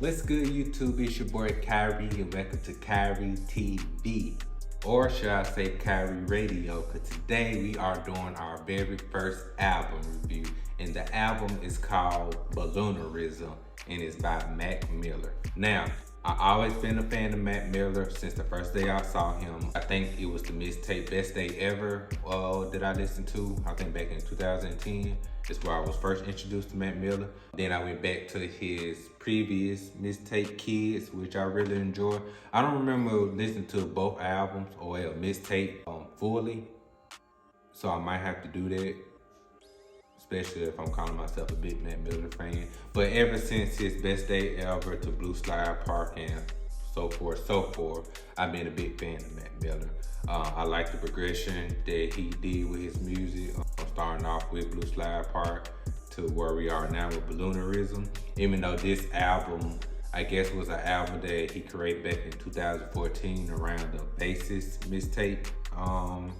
What's good, YouTube? It's your boy Khiry, and welcome to Khiry TV, or should I say Khiry Radio? Because today we are doing our very first album review, and the album is called Balloonerism, and it's by Mac Miller. Now, I always been a fan of Mac Miller since the first day I saw him. I think it was the mixtape Best Day Ever that I listened to. I think back in 2010 is where I was first introduced to Mac Miller. Then I went back to his previous mixtape Kids, which I really enjoy. I don't remember listening to both albums or a mixtape fully, so I might have to do that, especially if I'm calling myself a big Mac Miller fan. But ever since his Best Day Ever to Blue Slide Park and so forth, I've been a big fan of Mac Miller. I like the progression that he did with his music, starting off with Blue Slide Park to where we are now with Balloonerism. Even though this album, I guess, was an album that he created back in 2014 around the Basis mixtape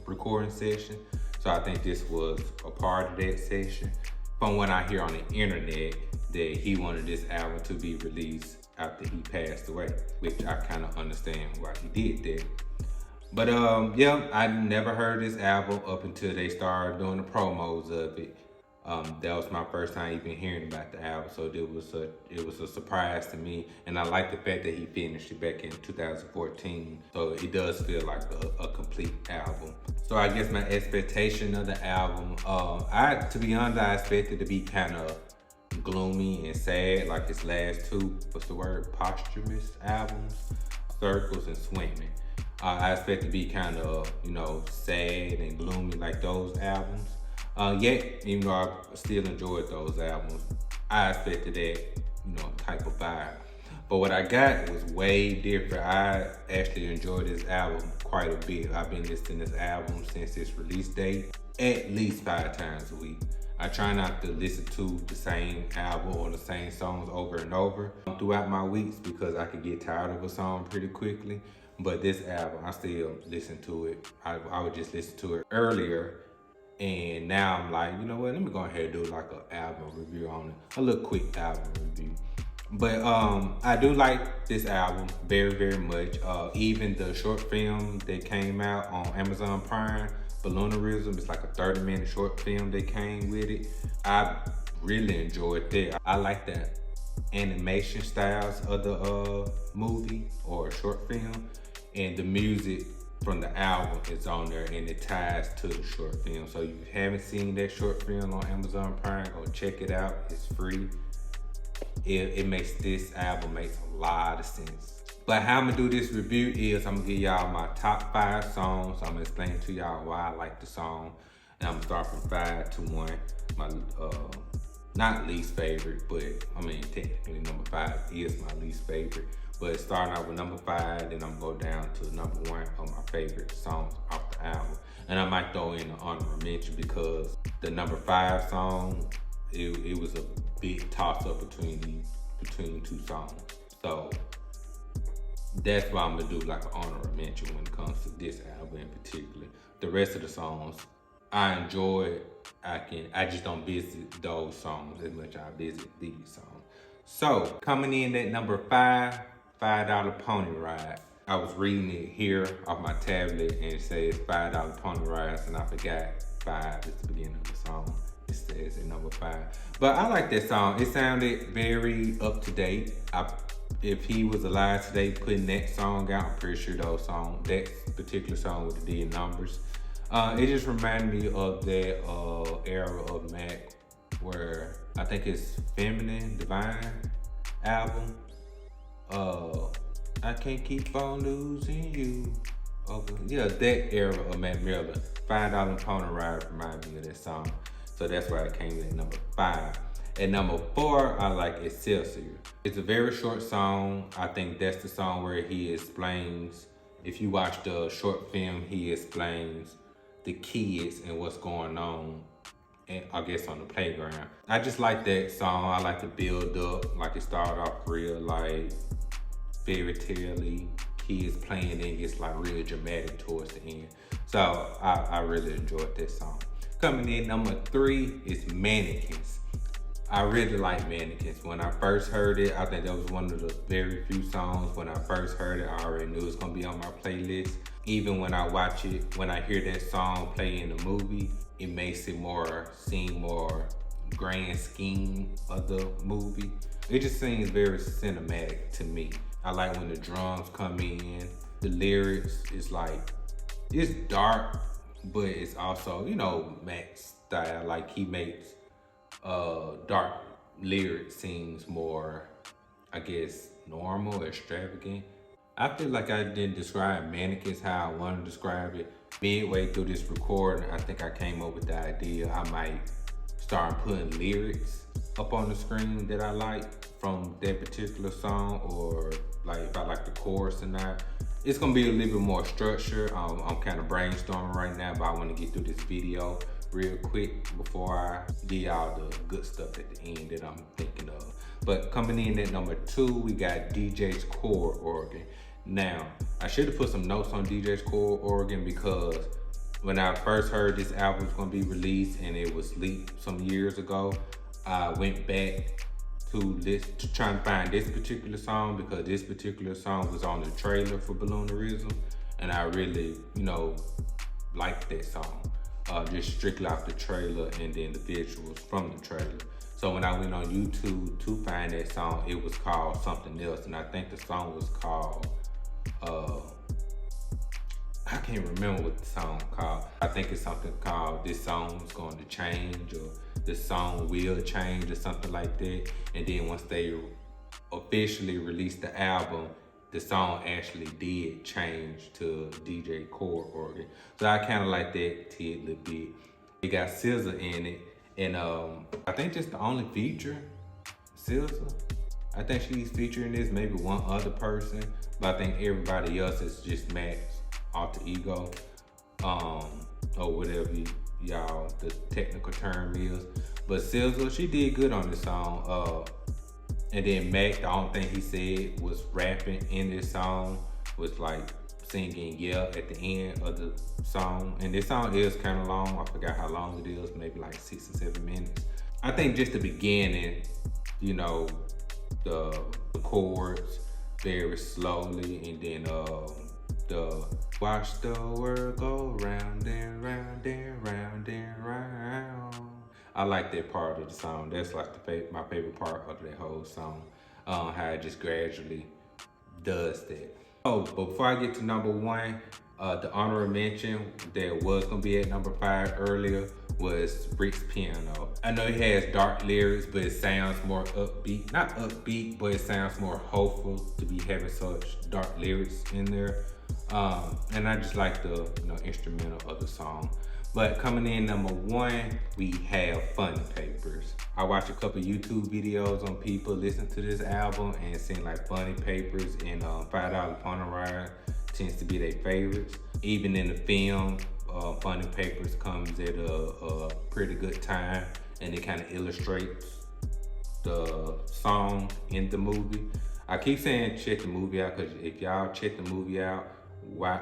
recording session. So I think this was a part of that session. From what I hear on the internet, that he wanted this album to be released after he passed away, which I kind of understand why he did that. But yeah, I never heard this album up until they started doing the promos of it. That was my first time even hearing about the album, so it was a surprise to me, and I like the fact that he finished it back in 2014. So it does feel like a complete album. So I guess my expectation of the album, to be honest, I expected it to be kind of gloomy and sad, like his last two, posthumous albums, Circles and Swimming. I expect to be kind of, sad and gloomy like those albums. Yet, even though I still enjoyed those albums, I expected that, type of vibe. But what I got was way different. I actually enjoyed this album quite a bit. I've been listening to this album since its release date, at least 5 times a week. I try not to listen to the same album or the same songs over and over throughout my weeks because I could get tired of a song pretty quickly. But this album, I still listen to it. I would just listen to it earlier. And now I'm like, you know what, let me go ahead and do like an album review on it. A little quick album review. But I do like this album very, very much. Even the short film that came out on Amazon Prime, Balloonerism, it's like a 30-minute short film that came with it. I really enjoyed that. I like the animation styles of the movie or short film, and the music from the album is on there and it ties to the short film. So if you haven't seen that short film on Amazon Prime, go check it out. It's free. It makes this album makes a lot of sense. But how I'm gonna do this review is I'm gonna give y'all my top 5 songs. I'm gonna explain to y'all why I like the song. And I'm gonna start from 5 to 1. My not least favorite, but technically number 5 is my least favorite. But starting out with number 5, then I'm gonna go down to number 1 of my favorite songs off the album. And I might throw in an honorable mention because the number 5 song, it was a big toss up between 2 songs. So that's why I'm gonna do like an honorable mention when it comes to this album in particular. The rest of the songs I enjoy. I just don't visit those songs as much as I visit these songs. So coming in at number 5, $5 Pony Ride. I was reading it here off my tablet and it says $5 Pony Rides, and I forgot 5 is the beginning of the song. It says at number 5. But I like that song. It sounded very up to date. If he was alive today putting that song out, I'm pretty sure that particular song would have did numbers. It just reminded me of that era of Mac where I think it's Feminine Divine album. I can't keep on losing you. Okay. Yeah, that era of Mac Miller. $5 Pony Ride reminded me of that song. So that's why it came in at number 5. At number 4, I like Excelsior. It's a very short song. I think that's the song where he explains, if you watch the short film, he explains the kids and what's going on, and I guess on the playground. I just like that song. I like the build up, like it started off real like fairy tale-y, kids playing, and it gets like real dramatic towards the end. So I really enjoyed that song. Coming in number 3 is Mannequins. I really like Mannequins. When I first heard it, I think that was one of the very few songs. When I first heard it, I already knew it was gonna be on my playlist. Even when I watch it, when I hear that song play in the movie, it makes it seem more grand scheme of the movie. It just seems very cinematic to me. I like when the drums come in. The lyrics is like, it's dark, but it's also, Max style. Like he makes dark lyrics seems more, I guess, normal, extravagant. I feel like I didn't describe Mannequins how I want to describe it. Midway through this recording, I think I came up with the idea I might start putting lyrics up on the screen that I like from that particular song, or like if I like the chorus or not. It's gonna be a little bit more structured. I'm kind of brainstorming right now, but I want to get through this video real quick before I give y'all the good stuff at the end that I'm thinking of. But coming in at number 2, we got DJ's chord organ. Now, I should have put some notes on DJ's chord organ because when I first heard this album was gonna be released and it was leaked some years ago, I went back to try and find this particular song because this particular song was on the trailer for Balloonerism, and I really, liked that song. Just strictly off the trailer and then the visuals from the trailer. So when I went on YouTube to find that song, it was called something else, and I think the song was called, I can't remember what the song called. I think it's something called This Song's Going to Change, or This Song Will Change, or something like that. And then once they officially released the album, the song actually did change to DJ chord organ. So I kind of like that tidbit bit. It got SZA in it, and I think just the only feature, SZA. I think she's featuring this, maybe one other person, but I think everybody else is just Max alter ego, or whatever y'all the technical term is. But SZA, she did good on this song. And then Mac, the only thing he said was rapping in this song, was like singing yeah at the end of the song. And this song is kind of long. I forgot how long it is, maybe like 6 or 7 minutes. I think just the beginning, the chords very slowly, and then the watch the world go round and round and round and round. I like that part of the song. That's like my favorite part of that whole song. How it just gradually does that. Oh, before I get to number 1, the honorable mention that was gonna be at number 5 earlier was Rick's Piano. I know he has dark lyrics, but it sounds more upbeat. Not upbeat, but it sounds more hopeful to be having such dark lyrics in there. And I just like the instrumental of the song. But coming in number 1, we have Funny Papers. I watched a couple YouTube videos on people listening to this album and seeing like Funny Papers and $5 Pony Ride tends to be their favorites. Even in the film, Funny Papers comes at a pretty good time, and it kind of illustrates the song in the movie. I keep saying check the movie out because if y'all check the movie out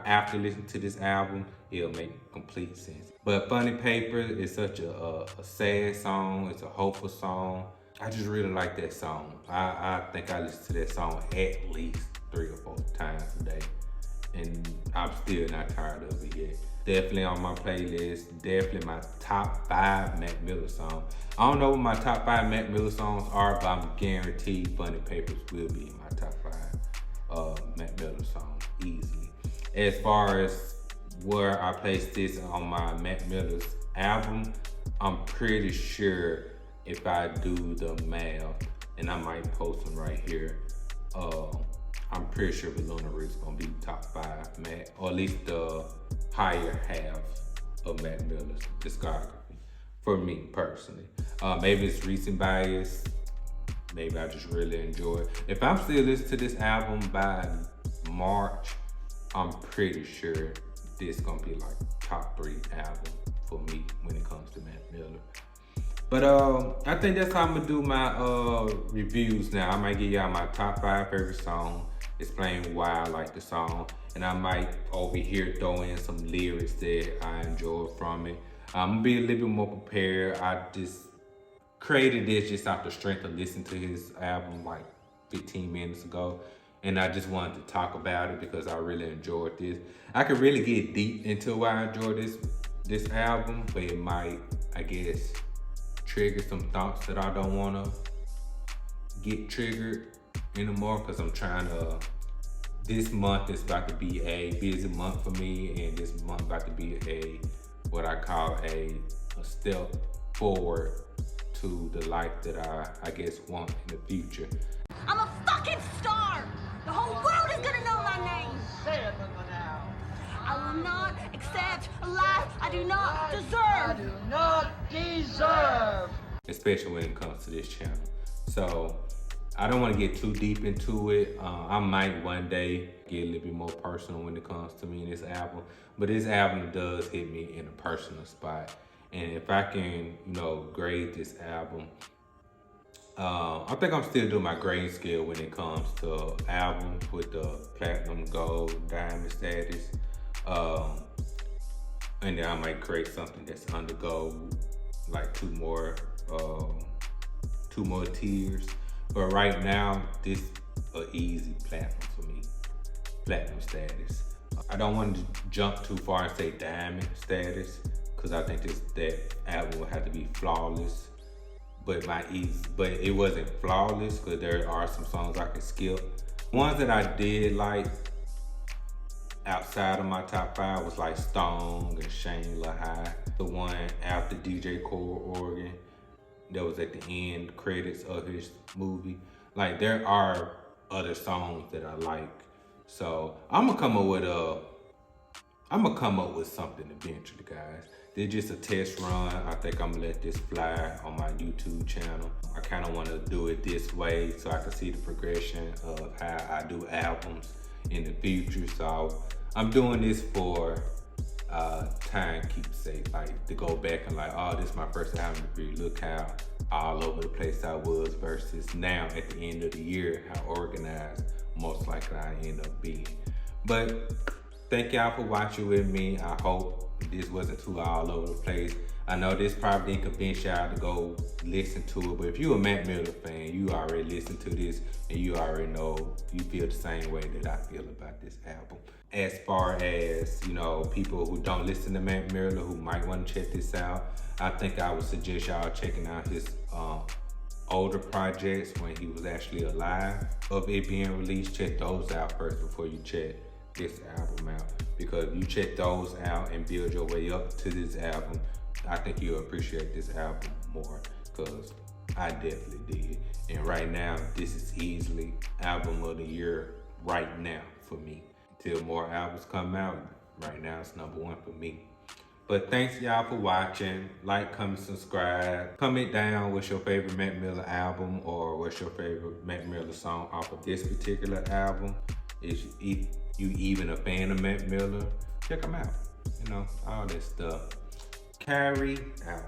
after listening to this album, it'll make complete sense. But Funny Paper is such a sad song. It's a hopeful song. I just really like that song. I think I listen to that song at least 3 or 4 times a day, and I'm still not tired of it yet. Definitely on my playlist. Definitely my top 5 Mac Miller songs. I don't know what my top 5 Mac Miller songs are, but I'm guaranteed Funny Papers will be in my top 5 Mac Miller songs easily. As far as where I place this on my Mac Miller's album, I'm pretty sure if I do the math, and I might post them right here, I'm pretty sure Balloonerism is gonna be top 5 Mac, or at least the higher half of Mac Miller's discography, for me personally. Maybe it's recent bias, maybe I just really enjoy it. If I'm still listening to this album by March, I'm pretty sure this gonna be like top 3 album for me when it comes to Mac Miller. But I think that's how I'm gonna do my reviews now. I might give y'all my top 5 favorite songs, explain why I like the song, and I might over here throw in some lyrics that I enjoyed from it. I'm gonna be a little bit more prepared. I created this just off the strength of listening to his album like 15 minutes ago. And I just wanted to talk about it because I really enjoyed this. I could really get deep into why I enjoyed this album, but it might, I guess, trigger some thoughts that I don't want to get triggered anymore, because I'm trying to, this month is about to be a busy month for me, and this month about to be what I call a step forward to the life that I guess want in the future. I'm a fucking star! The whole world is gonna know my name! Say it now. I will not accept a life I do not I deserve! do not deserve. Especially when it comes to this channel. So I don't want to get too deep into it. I might one day get a little bit more personal when it comes to me in this album, but this album does hit me in a personal spot. And if I can, grade this album, I think I'm still doing my grading scale when it comes to albums with the platinum, gold, diamond status. And then I might create something that's under gold, like two more tiers. But right now, this an easy platinum for me, platinum status. I don't want to jump too far and say diamond status, because I think that album would have to be flawless. But it wasn't flawless, because there are some songs I could skip. Ones that I did like outside of my top 5 was like Stone and Shane La High. The one after DJ Core Oregon that was at the end credits of his movie. Like, there are other songs that I like. So I'm gonna come up with something eventually, guys. This is just a test run. I think I'm gonna let this fly on my YouTube channel. I kind of want to do it this way so I can see the progression of how I do albums in the future. So I'm doing this for time keepsake, like to go back and like, oh, this is my first album review. Look how all over the place I was versus now at the end of the year, how organized most likely I end up being. But thank y'all for watching with me. I hope this wasn't too all over the place. I know this probably didn't convince y'all to go listen to it, but if you're a Mac Miller fan, you already listened to this and you already know you feel the same way that I feel about this album. As far as, people who don't listen to Mac Miller who might want to check this out, I think I would suggest y'all checking out his older projects when he was actually alive of it being released. Check those out first before you check this album out, because if you check those out and build your way up to this album, I think you'll appreciate this album more, because I definitely did. And right now, this is easily album of the year right now for me. Until more albums come out, right now it's #1 for me. But thanks y'all for watching. Like, comment, subscribe. Comment down what's your favorite Mac Miller album, or what's your favorite Mac Miller song off of this particular album. If you even a fan of Mac Miller, check them out. All that stuff. Khiry out.